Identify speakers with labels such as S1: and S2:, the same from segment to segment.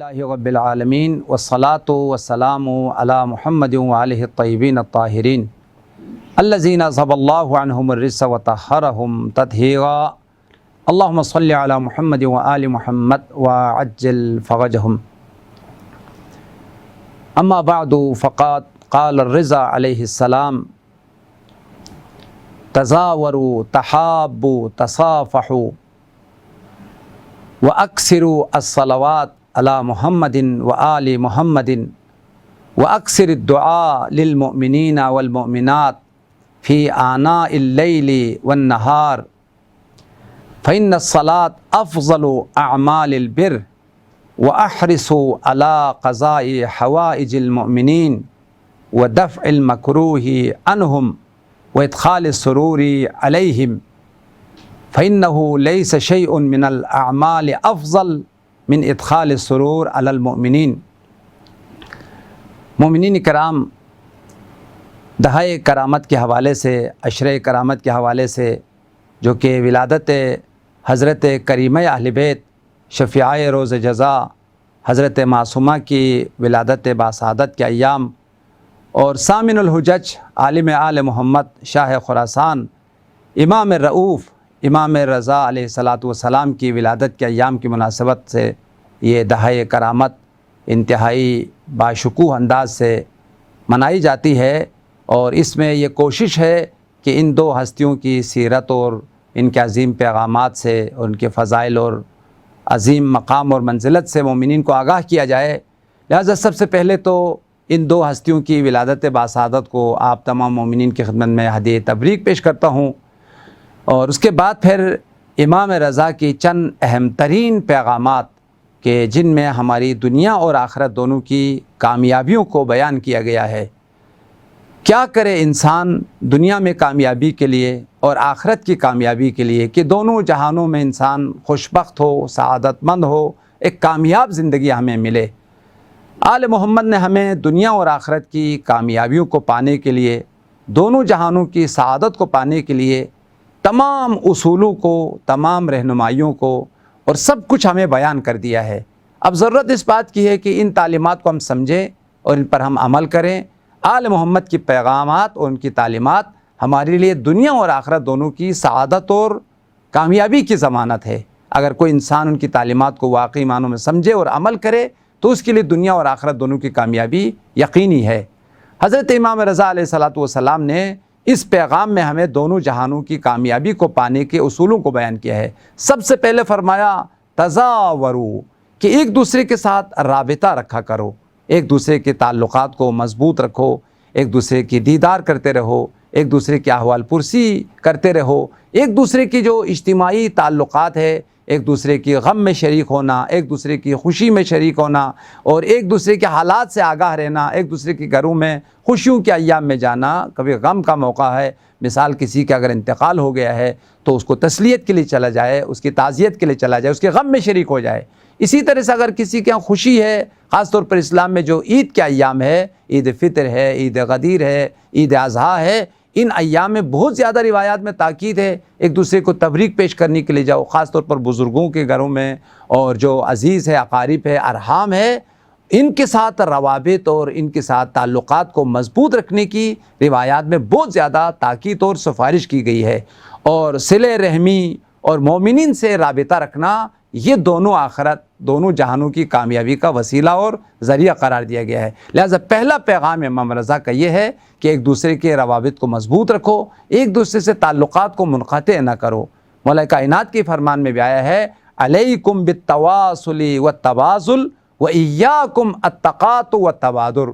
S1: الحمدللہ رب العالمین والصلاة والسلام علی محمد وآلہ الطیبین الطاہرین الذین اذھب اللہ عنہم الرجس وطہرہم تطہیرا اللہم صلی علی محمد وآل محمد وعجل فرجہم اما بعد فقد قال الرضا علیہ السلام تزاوروا تحابوا تصافحوا وأكثروا الصلوات على محمد وآل محمد وأكثر الدعاء للمؤمنين والمؤمنات في آناء الليل والنهار فإن الصلاة أفضل أعمال البر وأحرصوا على قضاء حوائج المؤمنين ودفع المكروه عنهم وإدخال السرور عليهم فإنه ليس شيء من الأعمال أفضل من ادخال السرور علی المؤمنین۔ مومنین کرام، دہائے کرامت کے حوالے سے، عشرۂ کرامت کے حوالے سے، جو کہ ولادت حضرت کریمہ اہل بیت شفیعہ روز جزا حضرت معصومہ کی ولادت باسعادت کے ایام، اور ثامن الحجج عالم آل محمد شاہ خراسان امام رؤوف امام رضا علیہ السلام کی ولادت کے ایام کی مناسبت سے یہ دہائے کرامت انتہائی باشکوہ انداز سے منائی جاتی ہے، اور اس میں یہ کوشش ہے کہ ان دو ہستیوں کی سیرت اور ان کے عظیم پیغامات سے، ان کے فضائل اور عظیم مقام اور منزلت سے مومنین کو آگاہ کیا جائے۔ لہذا سب سے پہلے تو ان دو ہستیوں کی ولادت باسعادت کو آپ تمام مومنین کی خدمت میں ہدیہ تبریک پیش کرتا ہوں، اور اس کے بعد پھر امام رضا کی چند اہم ترین پیغامات کہ جن میں ہماری دنیا اور آخرت دونوں کی کامیابیوں کو بیان کیا گیا ہے۔ کیا کرے انسان دنیا میں کامیابی کے لیے اور آخرت کی کامیابی کے لیے کہ دونوں جہانوں میں انسان خوشبخت ہو، سعادت مند ہو، ایک کامیاب زندگی ہمیں ملے۔ آل محمد نے ہمیں دنیا اور آخرت کی کامیابیوں کو پانے کے لیے، دونوں جہانوں کی سعادت کو پانے کے لیے تمام اصولوں کو، تمام رہنمائیوں کو اور سب کچھ ہمیں بیان کر دیا ہے۔ اب ضرورت اس بات کی ہے کہ ان تعلیمات کو ہم سمجھیں اور ان پر ہم عمل کریں۔ آل محمد کی پیغامات اور ان کی تعلیمات ہمارے لیے دنیا اور آخرت دونوں کی سعادت اور کامیابی کی ضمانت ہے۔ اگر کوئی انسان ان کی تعلیمات کو واقعی معنوں میں سمجھے اور عمل کرے تو اس کے لیے دنیا اور آخرت دونوں کی کامیابی یقینی ہے۔ حضرت امام رضا علیہ السلام نے اس پیغام میں ہمیں دونوں جہانوں کی کامیابی کو پانے کے اصولوں کو بیان کیا ہے۔ سب سے پہلے فرمایا تزاورو، کہ ایک دوسرے کے ساتھ رابطہ رکھا کرو، ایک دوسرے کے تعلقات کو مضبوط رکھو، ایک دوسرے کی دیدار کرتے رہو، ایک دوسرے کی احوال پرسی کرتے رہو، ایک دوسرے کی جو اجتماعی تعلقات ہے، ایک دوسرے کی غم میں شریک ہونا، ایک دوسرے کی خوشی میں شریک ہونا، اور ایک دوسرے کے حالات سے آگاہ رہنا، ایک دوسرے کے گھروں میں خوشیوں کے ایام میں جانا۔ کبھی غم کا موقع ہے، مثال کسی کا اگر انتقال ہو گیا ہے تو اس کو تسلیت کے لیے چلا جائے، اس کی تعزیت کے لیے چلا جائے، اس کے غم میں شریک ہو جائے۔ اسی طرح سے اگر کسی کے یہاں خوشی ہے، خاص طور پر اسلام میں جو عید کے ایام ہے، عید فطر ہے، عید غدیر ہے، عید اضحیٰ ہے، ان ایام میں بہت زیادہ روایات میں تاکید ہے ایک دوسرے کو تبریک پیش کرنے کے لیے جاؤ، خاص طور پر بزرگوں کے گھروں میں، اور جو عزیز ہے، اقارب ہے، ارحام ہے، ان کے ساتھ روابط اور ان کے ساتھ تعلقات کو مضبوط رکھنے کی روایات میں بہت زیادہ تاکید اور سفارش کی گئی ہے۔ اور صلہ رحمی اور مومنین سے رابطہ رکھنا، یہ دونوں آخرت، دونوں جہانوں کی کامیابی کا وسیلہ اور ذریعہ قرار دیا گیا ہے۔ لہذا پہلا پیغام امام رضا کا یہ ہے کہ ایک دوسرے کے روابط کو مضبوط رکھو، ایک دوسرے سے تعلقات کو منقطع نہ کرو۔ مولا کائنات کے فرمان میں بھی آیا ہے علیکم بالتواصل والتبادل وإیاکم التقاطع والتبادر۔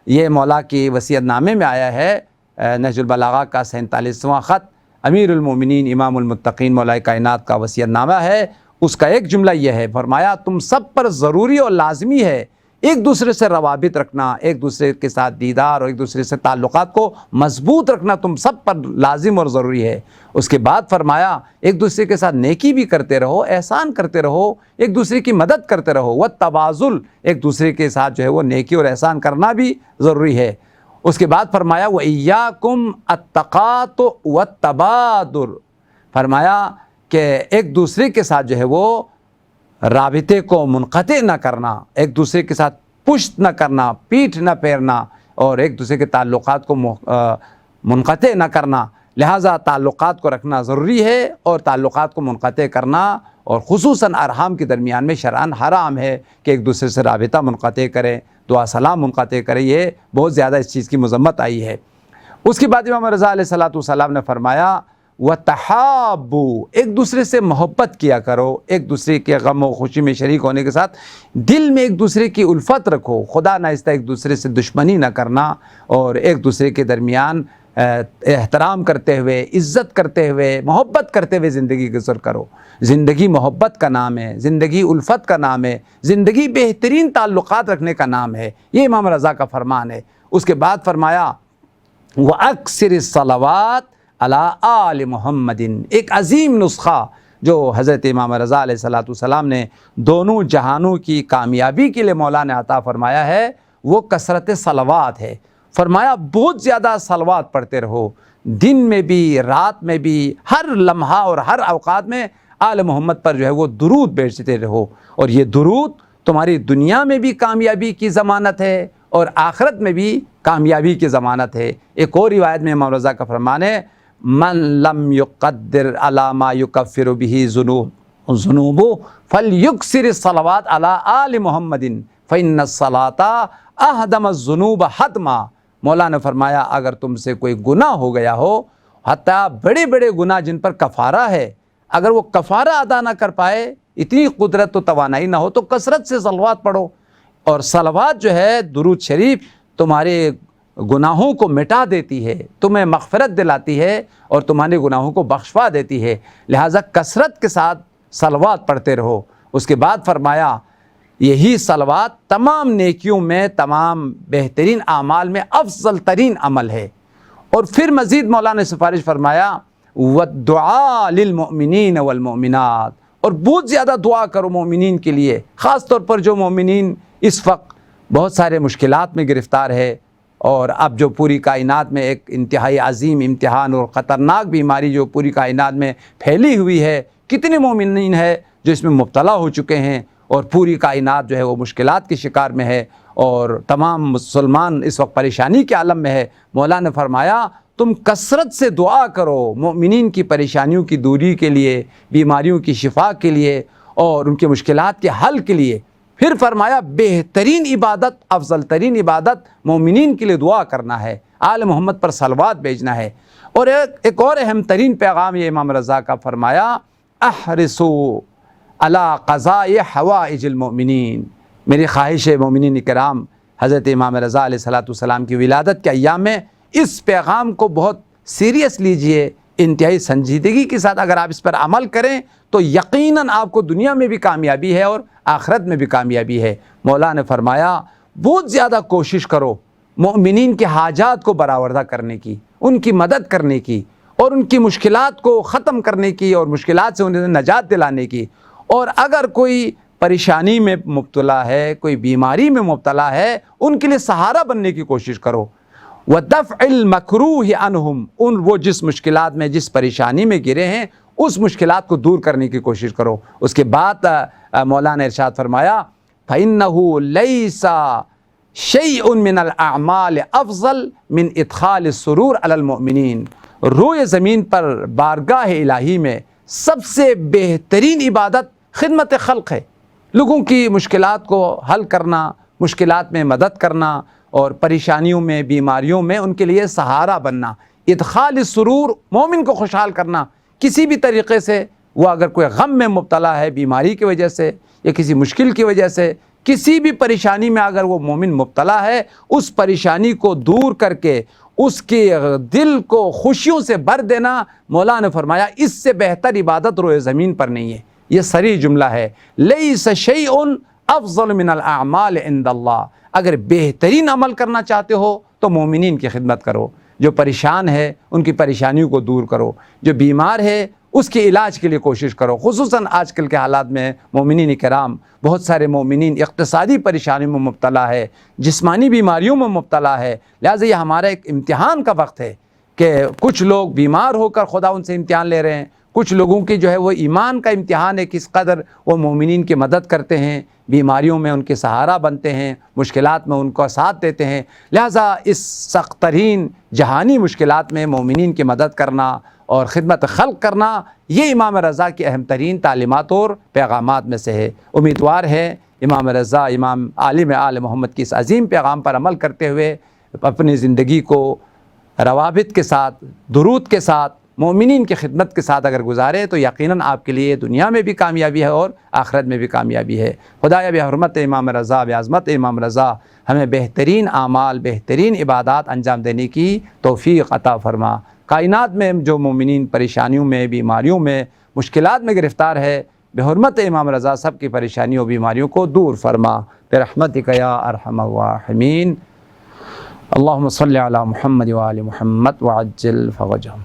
S1: یہ مولا کی وصیت نامے میں آیا ہے، نہج البلاغہ کا 47واں خط، امیر المومنین امام المتقین مولا کائنات کا وصیت نامہ ہے۔ اس کا ایک جملہ یہ ہے، فرمایا تم سب پر ضروری اور لازمی ہے ایک دوسرے سے روابط رکھنا، ایک دوسرے کے ساتھ دیدار اور ایک دوسرے سے تعلقات کو مضبوط رکھنا تم سب پر لازم اور ضروری ہے۔ اس کے بعد فرمایا ایک دوسرے کے ساتھ نیکی بھی کرتے رہو، احسان کرتے رہو، ایک دوسرے کی مدد کرتے رہو، والتبادل، ایک دوسرے کے ساتھ جو ہے وہ نیکی اور احسان کرنا بھی ضروری ہے۔ اس کے بعد فرمایا وَإِيَّاكُمْ التَّقَاطُعُ وَالتَّبَادُرُ، فرمایا کہ ایک دوسرے کے ساتھ جو ہے وہ رابطے کو منقطع نہ کرنا، ایک دوسرے کے ساتھ پشت نہ کرنا، پیٹھ نہ پھیرنا، اور ایک دوسرے کے تعلقات کو منقطع نہ کرنا۔ لہٰذا تعلقات کو رکھنا ضروری ہے، اور تعلقات کو منقطع کرنا، اور خصوصاً ارحام کے درمیان میں شرعاً حرام ہے کہ ایک دوسرے سے رابطہ منقطع کریں، دعا سلام منقطع کریں، یہ بہت زیادہ اس چیز کی مذمت آئی ہے۔ اس کے بعد امام رضا علیہ السلام نے فرمایا وَتَحَابُّوا، ایک دوسرے سے محبت کیا کرو، ایک دوسرے کے غم و خوشی میں شریک ہونے کے ساتھ دل میں ایک دوسرے کی الفت رکھو، خدا ناخواستہ ایک دوسرے سے دشمنی نہ کرنا، اور ایک دوسرے کے درمیان احترام کرتے ہوئے، عزت کرتے ہوئے، محبت کرتے ہوئے زندگی گزر کرو۔ زندگی محبت کا نام ہے، زندگی الفت کا نام ہے، زندگی بہترین تعلقات رکھنے کا نام ہے، یہ امام رضا کا فرمان ہے۔ اس کے بعد فرمایا وَأَكْثِرِ الصَّلَوَاتِ عَلَىٰ آلِ محمد، ایک عظیم نسخہ جو حضرت امام رضا علیہ السلام نے دونوں جہانوں کی کامیابی کے لیے مولا نے عطا فرمایا ہے، وہ کثرت صلوات ہے۔ فرمایا بہت زیادہ صلوات پڑھتے رہو، دن میں بھی، رات میں بھی، ہر لمحہ اور ہر اوقات میں آل محمد پر جو ہے وہ درود بھیجتے رہو، اور یہ درود تمہاری دنیا میں بھی کامیابی کی ضمانت ہے اور آخرت میں بھی کامیابی کی ضمانت ہے۔ ایک اور روایت میں امام رضا کا فرمان ہے من لم يقدر على ما يكفر به ذنوب فليكثر الصلوات على آل محمد فإن الصلاة أهدم الذنوب حتما۔ مولا نے فرمایا اگر تم سے کوئی گناہ ہو گیا ہو، حتیٰ بڑے بڑے گناہ جن پر کفارہ ہے، اگر وہ کفارہ ادا نہ کر پائے، اتنی قدرت و توانائی نہ ہو، تو کثرت سے صلوات پڑھو، اور صلوات جو ہے درود شریف تمہارے گناہوں کو مٹا دیتی ہے، تمہیں مغفرت دلاتی ہے، اور تمہارے گناہوں کو بخشوا دیتی ہے، لہٰذا کثرت کے ساتھ صلوات پڑھتے رہو۔ اس کے بعد فرمایا یہی صلوات تمام نیکیوں میں، تمام بہترین اعمال میں افضل ترین عمل ہے۔ اور پھر مزید مولانا نے سفارش فرمایا وَالدُّعَاء لِلْمُؤْمِنِينَ وَالْمُؤْمِنَاتِ، اور بہت زیادہ دعا کرو مومنین کے لیے، خاص طور پر جو مومنین اس وقت بہت سارے مشکلات میں گرفتار ہے، اور اب جو پوری کائنات میں ایک انتہائی عظیم امتحان اور خطرناک بیماری جو پوری کائنات میں پھیلی ہوئی ہے، کتنے مومنین ہیں جو اس میں مبتلا ہو چکے ہیں، اور پوری کائنات جو ہے وہ مشکلات کے شکار میں ہے، اور تمام مسلمان اس وقت پریشانی کے عالم میں ہے۔ مولا نے فرمایا تم کثرت سے دعا کرو مومنین کی پریشانیوں کی دوری کے لیے، بیماریوں کی شفا کے لیے، اور ان کے مشکلات کے حل کے لیے۔ پھر فرمایا بہترین عبادت، افضل ترین عبادت مومنین کے لیے دعا کرنا ہے، آل محمد پر صلوات بھیجنا ہے۔ اور ایک اور اہم ترین پیغام یہ امام رضا کا فرمایا احرصوا علی قضاء حوائج المؤمنین، میری خواہش ہے مومنین کرام، حضرت امام رضا علیہ السلام کی ولادت کے ایام میں اس پیغام کو بہت سیریس لیجئے، انتہائی سنجیدگی کے ساتھ اگر آپ اس پر عمل کریں تو یقیناً آپ کو دنیا میں بھی کامیابی ہے اور آخرت میں بھی کامیابی ہے۔ مولا نے فرمایا بہت زیادہ کوشش کرو مومنین کے حاجات کو برآوردہ کرنے کی، ان کی مدد کرنے کی، اور ان کی مشکلات کو ختم کرنے کی، اور مشکلات سے انہیں نجات دلانے کی۔ اور اگر کوئی پریشانی میں مبتلا ہے، کوئی بیماری میں مبتلا ہے، ان کے لیے سہارا بننے کی کوشش کرو۔ وَدَفْعِ الْمَكْرُوهِ عَنْهُمْ، وہ جس مشکلات میں، جس پریشانی میں گرے ہیں، اس مشکلات کو دور کرنے کی کوشش کرو۔ اس کے بعد مولانا نے ارشاد فرمایا فَإِنَّهُ لَيْسَ شَيْءٌ مِّنَ الْأَعْمَالِ أَفْضَلُ مِنْ إِدْخَالِ السُّرُورِ عَلَى الْمُؤْمِنِينَ، روئے زمین پر بارگاہ الہی میں سب سے بہترین عبادت خدمت خلق ہے، لوگوں کی مشکلات کو حل کرنا، مشکلات میں مدد کرنا، اور پریشانیوں میں، بیماریوں میں ان کے لیے سہارا بننا۔ ادخال السرور، مومن کو خوشحال کرنا کسی بھی طریقے سے، وہ اگر کوئی غم میں مبتلا ہے بیماری کی وجہ سے یا کسی مشکل کی وجہ سے، کسی بھی پریشانی میں اگر وہ مومن مبتلا ہے، اس پریشانی کو دور کر کے اس کے دل کو خوشیوں سے بھر دینا، مولا نے فرمایا اس سے بہتر عبادت روئے زمین پر نہیں ہے۔ یہ صریح جملہ ہے، لیس شیء افضل من الاعمال عند اللہ، اگر بہترین عمل کرنا چاہتے ہو تو مومنین کی خدمت کرو، جو پریشان ہے ان کی پریشانیوں کو دور کرو، جو بیمار ہے اس کے علاج کے لیے کوشش کرو۔ خصوصاً آج کل کے حالات میں مومنین کرام، بہت سارے مومنین اقتصادی پریشانیوں میں مبتلا ہے، جسمانی بیماریوں میں مبتلا ہے، لہٰذا یہ ہمارا ایک امتحان کا وقت ہے کہ کچھ لوگ بیمار ہو کر خدا ان سے امتحان لے رہے ہیں، کچھ لوگوں کی جو ہے وہ ایمان کا امتحان ہے، کس قدر وہ مومنین کی مدد کرتے ہیں، بیماریوں میں ان کے سہارا بنتے ہیں، مشکلات میں ان کو ساتھ دیتے ہیں۔ لہٰذا اس سخت ترین جہانی مشکلات میں مومنین کی مدد کرنا اور خدمت خلق کرنا، یہ امام رضا کی اہم ترین تعلیمات اور پیغامات میں سے ہے۔ امیدوار ہے امام رضا، امام عالم آل محمد کی اس عظیم پیغام پر عمل کرتے ہوئے اپنی زندگی کو روابط کے ساتھ، درود کے ساتھ، مومنین کی خدمت کے ساتھ اگر گزارے تو یقیناً آپ کے لیے دنیا میں بھی کامیابی ہے اور آخرت میں بھی کامیابی ہے۔ خدایا بحرمت امام رضا، بعظمت امام رضا، ہمیں بہترین اعمال، بہترین عبادات انجام دینے کی توفیق عطا فرما۔ کائنات میں جو مومنین پریشانیوں میں، بیماریوں میں، مشکلات میں گرفتار ہے، بحرمت امام رضا سب کی پریشانیوں و بیماریوں کو دور فرما برحمتک یا ارحم الراحمین۔ اللہم صلی علی محمد وآل محمد وعجل فرجہم۔